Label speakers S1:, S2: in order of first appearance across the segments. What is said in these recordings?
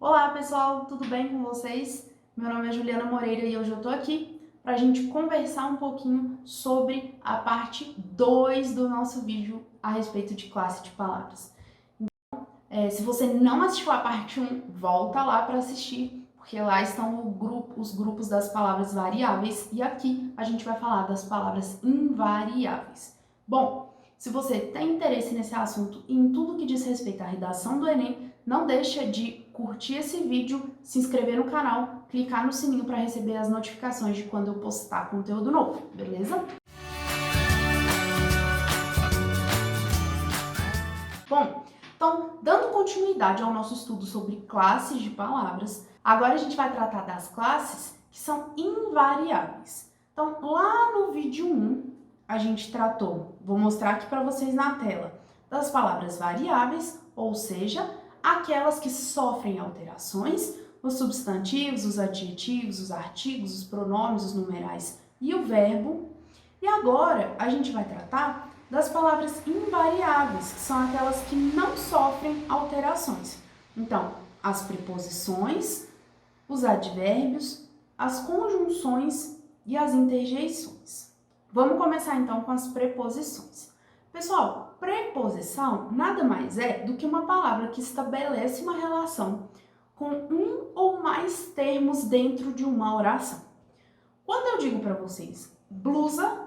S1: Olá pessoal, tudo bem com vocês? Meu nome é Juliana Moreira e hoje eu tô aqui para a gente conversar um pouquinho sobre a parte 2 do nosso vídeo a respeito de classe de palavras. Se você não assistiu a parte 1, volta lá para assistir, porque lá estão os grupos das palavras variáveis e aqui a gente vai falar das palavras invariáveis. Bom, se você tem interesse nesse assunto e em tudo que diz respeito à redação do Enem, não deixa de curtir esse vídeo, se inscrever no canal, clicar no sininho para receber as notificações de quando eu postar conteúdo novo, beleza? Bom, então, dando continuidade ao nosso estudo sobre classes de palavras, agora a gente vai tratar das classes que são invariáveis. Então, lá no vídeo 1, a gente tratou, vou mostrar aqui para vocês na tela, das palavras variáveis, ou seja, aquelas que sofrem alterações, os substantivos, os adjetivos, os artigos, os pronomes, os numerais e o verbo. E agora a gente vai tratar das palavras invariáveis, que são aquelas que não sofrem alterações. Então, as preposições, os advérbios, as conjunções e as interjeições. Vamos começar então com as preposições. Pessoal, preposição nada mais é do que uma palavra que estabelece uma relação com um ou mais termos dentro de uma oração. Quando eu digo para vocês blusa,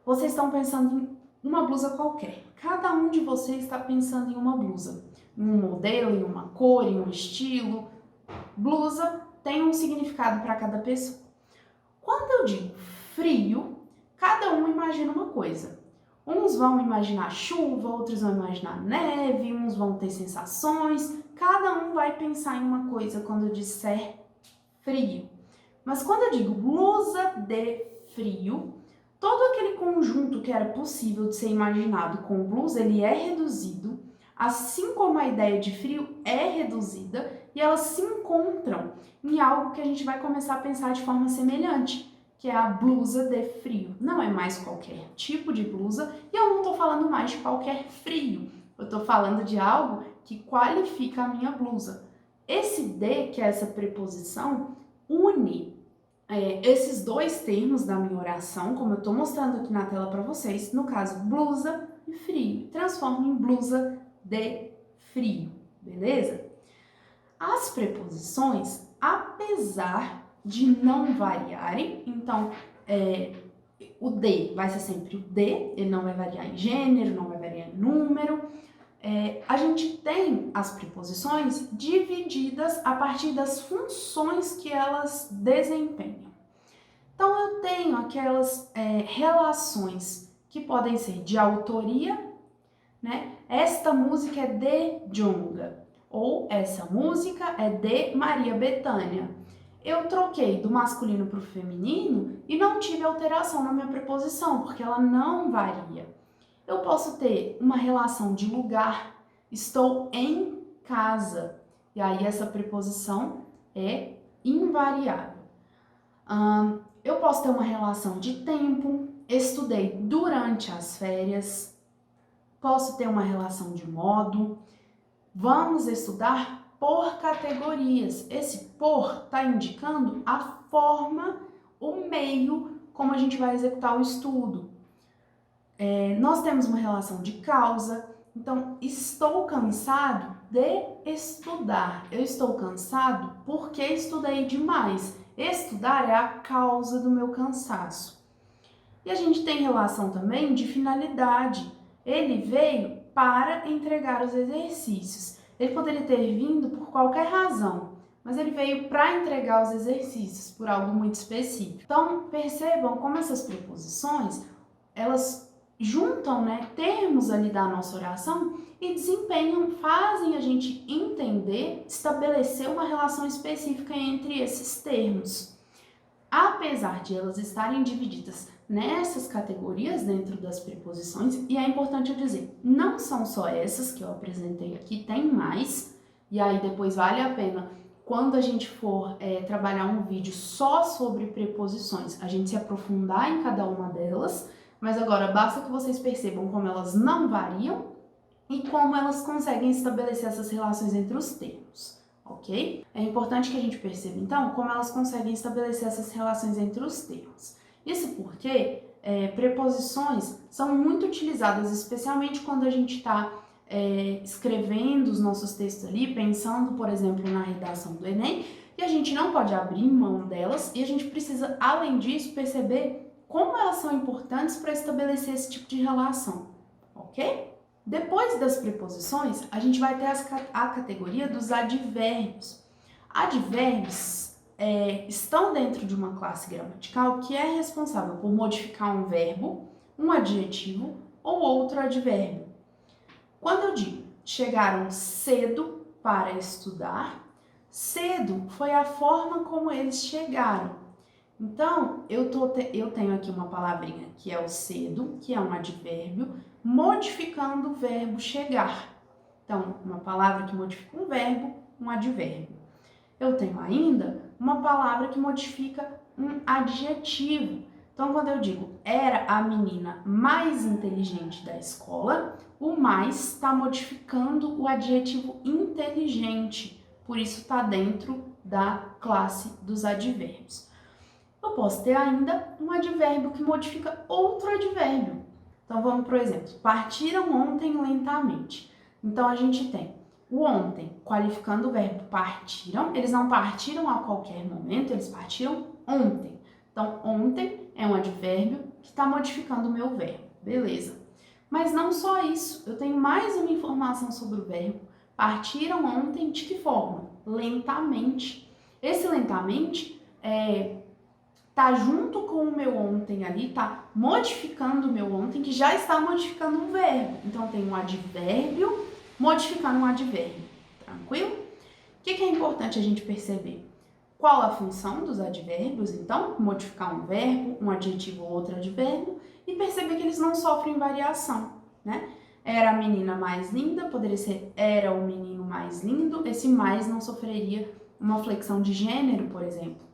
S1: vocês estão pensando em uma blusa qualquer. Cada um de vocês está pensando em uma blusa, em um modelo, em uma cor, em um estilo. Blusa tem um significado para cada pessoa. Quando eu digo frio, cada um imagina uma coisa. Uns vão imaginar chuva, outros vão imaginar neve, uns vão ter sensações. Cada um vai pensar em uma coisa quando eu disser frio. Mas quando eu digo blusa de frio, todo aquele conjunto que era possível de ser imaginado com blusa, ele é reduzido, assim como a ideia de frio é reduzida, e elas se encontram em algo que a gente vai começar a pensar de forma semelhante, que é a blusa de frio. Não é mais qualquer tipo de blusa, e eu não estou falando mais de qualquer frio, eu estou falando de algo que qualifica a minha blusa. Esse de, que é essa preposição, une esses dois termos da minha oração, como eu estou mostrando aqui na tela para vocês, no caso, blusa e frio, transforma em blusa de frio, beleza? As preposições, apesar de não variarem, então, o de vai ser sempre o de, ele não vai variar em gênero, não vai variar em número. A gente tem as preposições divididas a partir das funções que elas desempenham. Então, eu tenho aquelas relações que podem ser de autoria, né? Esta música é de Djonga, ou essa música é de Maria Bethânia. Eu troquei do masculino para o feminino e não tive alteração na minha preposição, porque ela não varia. Eu posso ter uma relação de lugar, estou em casa, e aí essa preposição é invariável. Eu posso ter uma relação de tempo, estudei durante as férias, posso ter uma relação de modo, vamos estudar por categorias. Esse por está indicando a forma, o meio como a gente vai executar o estudo. Nós temos uma relação de causa, então estou cansado de estudar. Eu estou cansado porque estudei demais. Estudar é a causa do meu cansaço. E a gente tem relação também de finalidade. Ele veio para entregar os exercícios. Ele poderia ter vindo por qualquer razão, mas ele veio para entregar os exercícios, por algo muito específico. Então, percebam como essas preposições, elas juntam, termos ali da nossa oração e desempenham, fazem a gente entender, estabelecer uma relação específica entre esses termos. Apesar de elas estarem divididas nessas categorias dentro das preposições, e é importante eu dizer, não são só essas que eu apresentei aqui, tem mais, e aí depois vale a pena, quando a gente for trabalhar um vídeo só sobre preposições, a gente se aprofundar em cada uma delas, mas agora basta que vocês percebam como elas não variam e como elas conseguem estabelecer essas relações entre os termos, ok? É importante que a gente perceba, então, como elas conseguem estabelecer essas relações entre os termos. Isso porque preposições são muito utilizadas, especialmente quando a gente está escrevendo os nossos textos ali, pensando, por exemplo, na redação do Enem, e a gente não pode abrir mão delas, e a gente precisa, além disso, perceber como elas são importantes para estabelecer esse tipo de relação, ok? Depois das preposições, a gente vai ter a categoria dos advérbios. Advérbios estão dentro de uma classe gramatical que é responsável por modificar um verbo, um adjetivo ou outro advérbio. Quando eu digo chegaram cedo para estudar, cedo foi a forma como eles chegaram. Então, eu tenho aqui uma palavrinha que é o cedo, que é um advérbio, modificando o verbo chegar. Então, uma palavra que modifica um verbo, um advérbio. Eu tenho ainda uma palavra que modifica um adjetivo. Então, quando eu digo era a menina mais inteligente da escola, o mais está modificando o adjetivo inteligente. Por isso, está dentro da classe dos advérbios. Eu posso ter ainda um advérbio que modifica outro advérbio. Então, vamos para o exemplo. Partiram ontem lentamente. Então, a gente tem o ontem qualificando o verbo partiram. Eles não partiram a qualquer momento, eles partiram ontem. Então, ontem é um advérbio que está modificando o meu verbo. Beleza. Mas não só isso. Eu tenho mais uma informação sobre o verbo. Partiram ontem de que forma? Lentamente. Esse lentamente tá junto com o meu ontem ali, tá modificando o meu ontem, que já está modificando um verbo. Então, tem um advérbio modificando um advérbio. Tranquilo? O que é importante a gente perceber? Qual a função dos advérbios? Então, modificar um verbo, um adjetivo ou outro advérbio, e perceber que eles não sofrem variação, né? Era a menina mais linda, poderia ser era o menino mais lindo. Esse mais não sofreria uma flexão de gênero, por exemplo.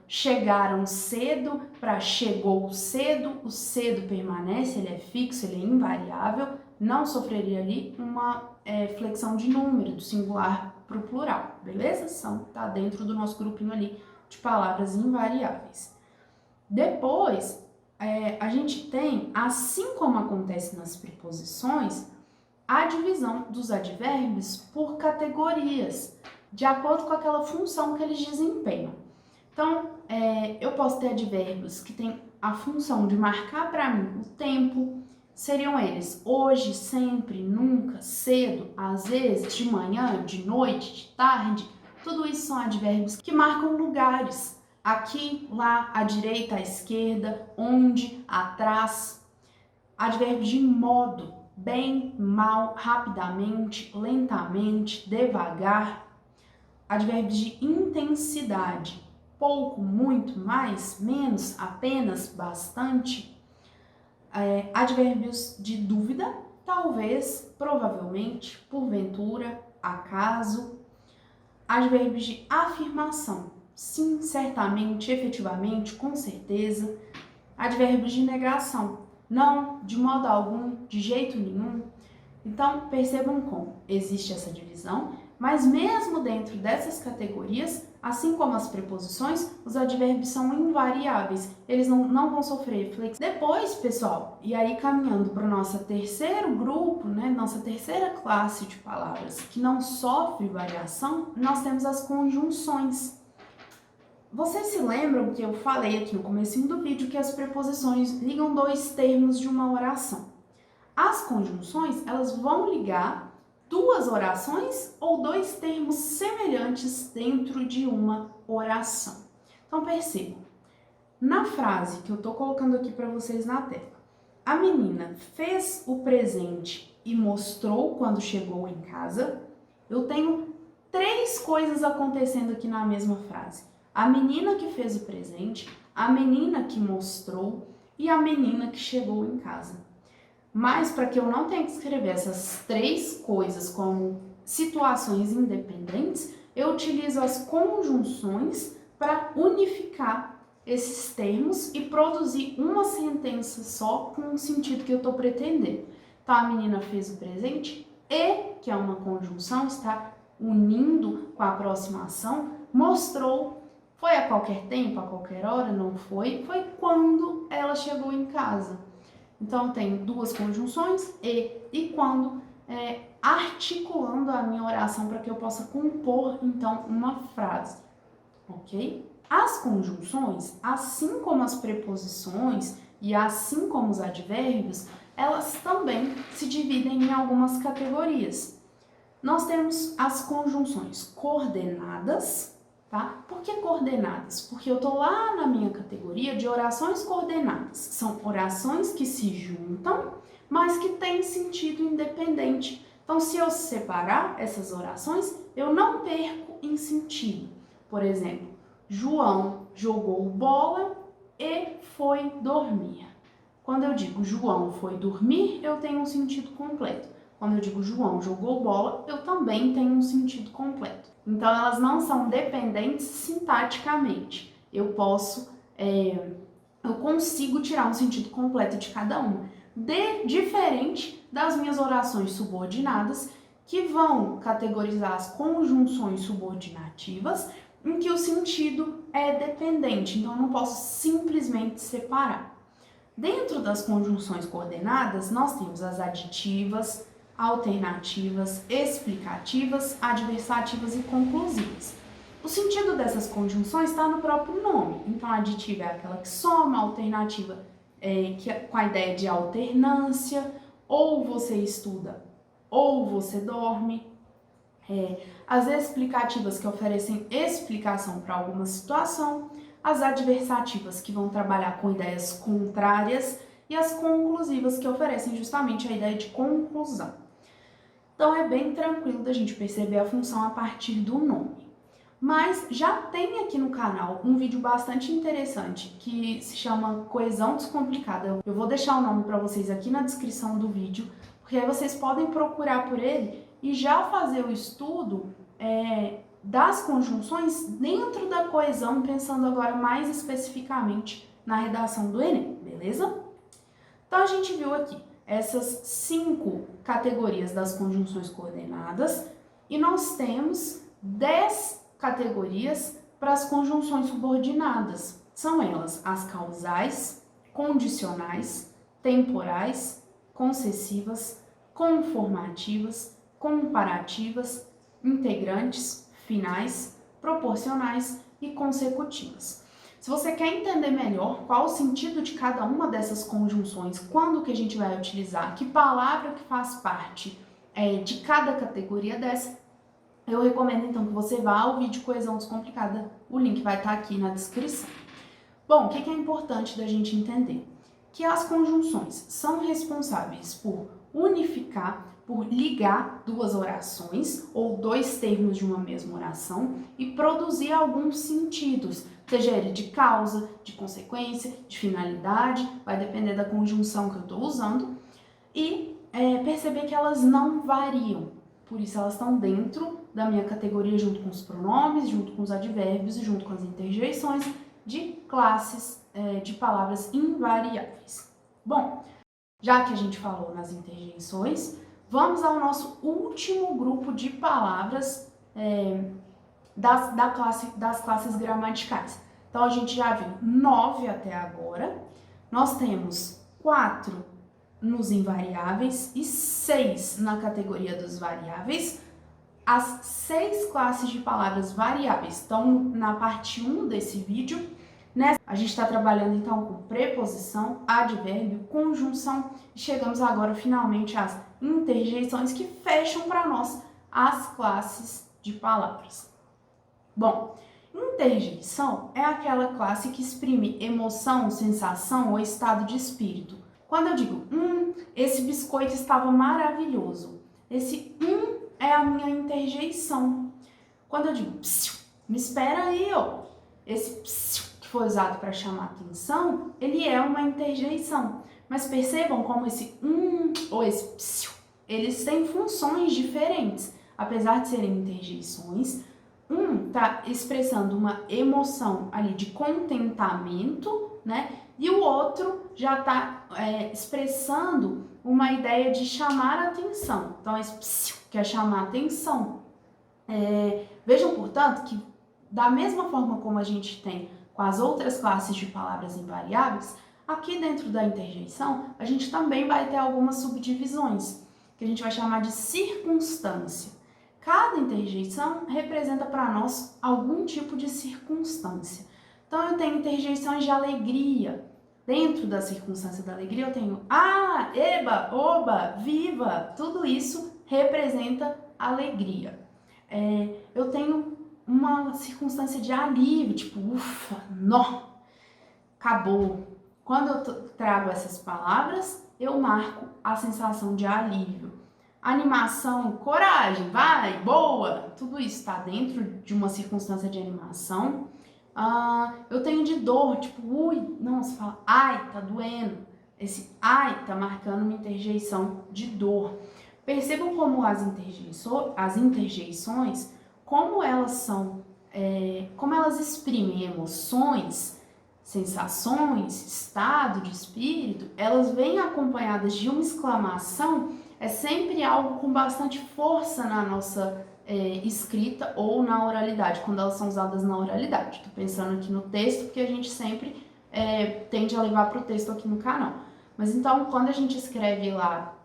S1: Chegaram cedo para chegou cedo, o cedo permanece, ele é fixo, ele é invariável, não sofreria ali uma flexão de número, do singular para o plural, beleza? Tá dentro do nosso grupinho ali de palavras invariáveis. Depois, a gente tem, assim como acontece nas preposições, a divisão dos advérbios por categorias, de acordo com aquela função que eles desempenham. Então, eu posso ter advérbios que têm a função de marcar para mim o tempo, seriam eles hoje, sempre, nunca, cedo, às vezes, de manhã, de noite, de tarde. Tudo isso são advérbios que marcam lugares, aqui, lá, à direita, à esquerda, onde, atrás. Advérbios de modo, bem, mal, rapidamente, lentamente, devagar. Advérbios de intensidade, pouco, muito, mais, menos, apenas, bastante. Advérbios de dúvida, talvez, provavelmente, porventura, acaso. Advérbios de afirmação, sim, certamente, efetivamente, com certeza. Advérbios de negação, não, de modo algum, de jeito nenhum. Então, percebam como existe essa divisão, mas mesmo dentro dessas categorias, assim como as preposições, os advérbios são invariáveis, eles não vão sofrer flexão. Depois, pessoal, e aí caminhando para o nosso terceiro grupo, né, nossa terceira classe de palavras que não sofre variação, nós temos as conjunções. Vocês se lembram que eu falei aqui no comecinho do vídeo que as preposições ligam dois termos de uma oração. As conjunções, elas vão ligar duas orações ou dois termos semelhantes dentro de uma oração. Então, percebam, na frase que eu estou colocando aqui para vocês na tela, a menina fez o presente e mostrou quando chegou em casa, eu tenho três coisas acontecendo aqui na mesma frase. A menina que fez o presente, a menina que mostrou e a menina que chegou em casa. Mas, para que eu não tenha que escrever essas três coisas como situações independentes, eu utilizo as conjunções para unificar esses termos e produzir uma sentença só com o sentido que eu estou pretendendo. Então, a menina fez o presente e, que é uma conjunção, está unindo com a aproximação, mostrou, foi a qualquer tempo, a qualquer hora, não foi, foi quando ela chegou em casa. Então, eu tenho duas conjunções, e quando, articulando a minha oração para que eu possa compor, então, uma frase, ok? As conjunções, assim como as preposições e assim como os advérbios, elas também se dividem em algumas categorias. Nós temos as conjunções coordenadas, tá? Por que coordenadas? Porque eu tô lá na minha categoria de orações coordenadas. São orações que se juntam, mas que têm sentido independente. Então, se eu separar essas orações, eu não perco em sentido. Por exemplo, João jogou bola e foi dormir. Quando eu digo João foi dormir, eu tenho um sentido completo. Quando eu digo João jogou bola, eu também tenho um sentido completo. Então, elas não são dependentes sintaticamente. Eu consigo tirar um sentido completo de cada uma. Diferente das minhas orações subordinadas, que vão categorizar as conjunções subordinativas, em que o sentido é dependente. Então, eu não posso simplesmente separar. Dentro das conjunções coordenadas, nós temos as aditivas, alternativas, explicativas, adversativas e conclusivas. O sentido dessas conjunções está no próprio nome. Então, a aditiva é aquela que soma, a alternativa com a ideia de alternância, ou você estuda ou você dorme. As explicativas que oferecem explicação para alguma situação, as adversativas que vão trabalhar com ideias contrárias e as conclusivas que oferecem justamente a ideia de conclusão. Então é bem tranquilo da gente perceber a função a partir do nome. Mas já tem aqui no canal um vídeo bastante interessante que se chama Coesão Descomplicada. Eu vou deixar o nome para vocês aqui na descrição do vídeo, porque aí vocês podem procurar por ele e já fazer o estudo das conjunções dentro da coesão, pensando agora mais especificamente na redação do Enem, beleza? Então a gente viu aqui essas 5 categorias das conjunções coordenadas e nós temos 10 categorias para as conjunções subordinadas. São elas as causais, condicionais, temporais, concessivas, conformativas, comparativas, integrantes, finais, proporcionais e consecutivas. Se você quer entender melhor qual o sentido de cada uma dessas conjunções, quando que a gente vai utilizar, que palavra que faz parte de cada categoria dessa, eu recomendo então que você vá ao vídeo Coesão Descomplicada, o link vai estar aqui na descrição. Bom, o que é importante da gente entender? Que as conjunções são responsáveis por unificar, por ligar duas orações ou dois termos de uma mesma oração e produzir alguns sentidos, seja ele de causa, de consequência, de finalidade, vai depender da conjunção que eu estou usando, e perceber que elas não variam, por isso elas estão dentro da minha categoria junto com os pronomes, junto com os advérbios e junto com as interjeições de classes de palavras invariáveis. Bom, já que a gente falou nas interjeições, vamos ao nosso último grupo de palavras das classes gramaticais. Então, a gente já viu 9 até agora. Nós temos 4 nos invariáveis e 6 na categoria dos variáveis. As 6 classes de palavras variáveis estão na parte 1 desse vídeo. A gente está trabalhando então com preposição, advérbio, conjunção e chegamos agora finalmente às interjeições que fecham para nós as classes de palavras. Bom, interjeição é aquela classe que exprime emoção, sensação ou estado de espírito. Quando eu digo, esse biscoito estava maravilhoso, esse é a minha interjeição. Quando eu digo, psiu, me espera aí, ó, esse psiu que foi usado para chamar atenção, ele é uma interjeição. Mas percebam como esse ou esse psiu, eles têm funções diferentes. Apesar de serem interjeições, está expressando uma emoção ali de contentamento, né? E o outro já está expressando uma ideia de chamar atenção. Então, esse psiu quer chamar atenção. Vejam, portanto, que da mesma forma como a gente tem com as outras classes de palavras invariáveis, aqui dentro da interjeição, a gente também vai ter algumas subdivisões, que a gente vai chamar de circunstância. Cada interjeição representa para nós algum tipo de circunstância. Então, eu tenho interjeições de alegria. Dentro da circunstância da alegria, eu tenho eba, oba, viva. Tudo isso representa alegria. Eu tenho uma circunstância de alívio, tipo, ufa, nó, acabou. Quando eu trago essas palavras, eu marco a sensação de alívio. Animação, coragem, vai, boa, tudo isso está dentro de uma circunstância de animação. Eu tenho de dor, tipo, ui, não, você fala, ai, tá doendo. Esse ai tá marcando uma interjeição de dor. Percebam como as interjeições, como elas são, como elas exprimem emoções, sensações, estado de espírito, elas vêm acompanhadas de uma exclamação, é sempre algo com bastante força na nossa escrita ou na oralidade, quando elas são usadas na oralidade. Estou pensando aqui no texto, porque a gente sempre tende a levar para o texto aqui no canal. Mas então, quando a gente escreve lá,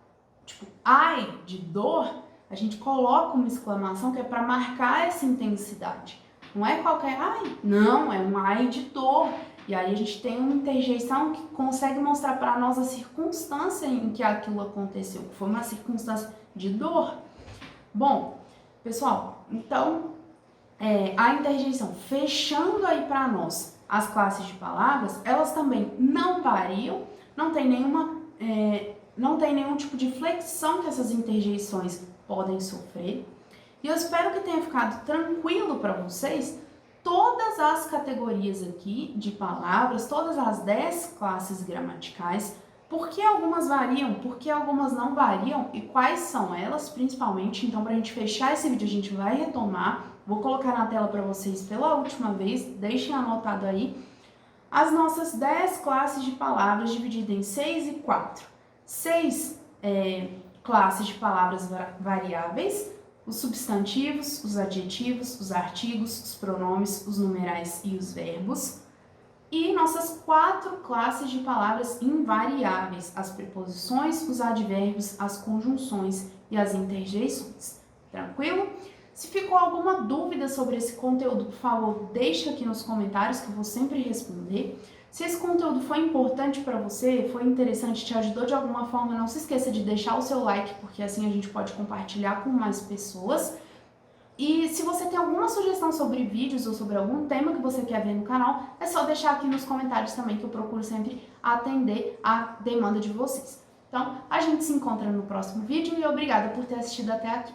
S1: tipo, ai, de dor, a gente coloca uma exclamação que é para marcar essa intensidade. Não é qualquer ai, não, é um ai de dor. E aí a gente tem uma interjeição que consegue mostrar para nós a circunstância em que aquilo aconteceu, que foi uma circunstância de dor. Bom, pessoal, então a interjeição, fechando aí para nós as classes de palavras, elas também não variam, não tem nenhum tipo de flexão que essas interjeições podem sofrer. E eu espero que tenha ficado tranquilo para vocês todas as categorias aqui de palavras, todas as 10 classes gramaticais, por que algumas variam, por que algumas não variam e quais são elas, principalmente. Então, para a gente fechar esse vídeo, a gente vai retomar. Vou colocar na tela para vocês pela última vez, deixem anotado aí, as nossas 10 classes de palavras divididas em 6 e 4. 6 classes de palavras variáveis, os substantivos, os adjetivos, os artigos, os pronomes, os numerais e os verbos. E nossas 4 classes de palavras invariáveis, as preposições, os advérbios, as conjunções e as interjeições. Tranquilo? Se ficou alguma dúvida sobre esse conteúdo, por favor, deixe aqui nos comentários que eu vou sempre responder. Se esse conteúdo foi importante para você, foi interessante, te ajudou de alguma forma, não se esqueça de deixar o seu like, porque assim a gente pode compartilhar com mais pessoas. E se você tem alguma sugestão sobre vídeos ou sobre algum tema que você quer ver no canal, é só deixar aqui nos comentários também, que eu procuro sempre atender a demanda de vocês. Então, a gente se encontra no próximo vídeo e obrigada por ter assistido até aqui.